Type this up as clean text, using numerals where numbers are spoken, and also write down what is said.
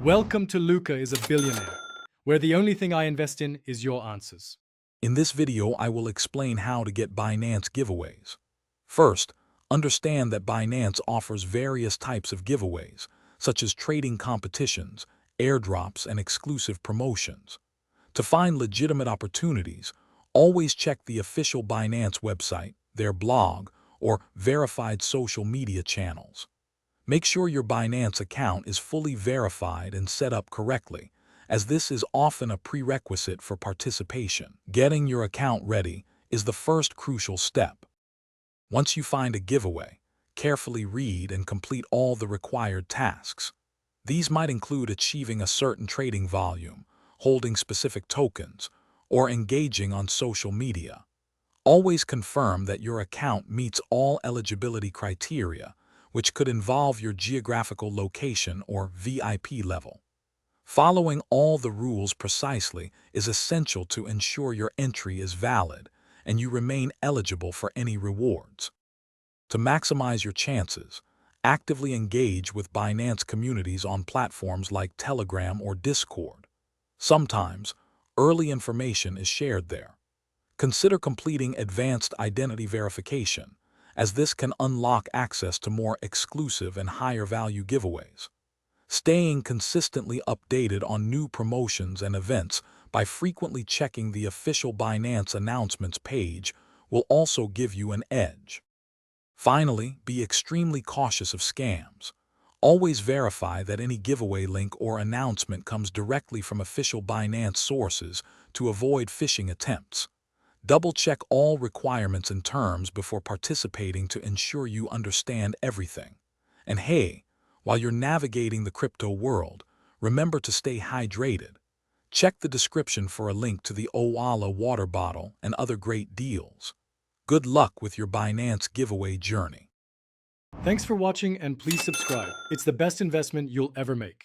Welcome to Luca is a Billionaire, where the only thing I invest in is your answers. In this video, I will explain how to get Binance giveaways. First, understand that Binance offers various types of giveaways, such as trading competitions, airdrops, and exclusive promotions. To find legitimate opportunities, always check the official Binance website, their blog, or verified social media channels. Make sure your Binance account is fully verified and set up correctly, as this is often a prerequisite for participation. Getting your account ready is the first crucial step. Once you find a giveaway, carefully read and complete all the required tasks. These might include achieving a certain trading volume, holding specific tokens, or engaging on social media. Always confirm that your account meets all eligibility criteria, which could involve your geographical location or VIP level. Following all the rules precisely is essential to ensure your entry is valid and you remain eligible for any rewards. To maximize your chances, actively engage with Binance communities on platforms like Telegram or Discord. Sometimes, early information is shared there. Consider completing advanced identity verification, as this can unlock access to more exclusive and higher-value giveaways. Staying consistently updated on new promotions and events by frequently checking the official Binance announcements page will also give you an edge. Finally, be extremely cautious of scams. Always verify that any giveaway link or announcement comes directly from official Binance sources to avoid phishing attempts. Double-check all requirements and terms before participating to ensure you understand everything. And hey, while you're navigating the crypto world, remember to stay hydrated. Check the description for a link to the Owala water bottle and other great deals. Good luck with your Binance giveaway journey. Thanks for watching and please subscribe. It's the best investment you'll ever make.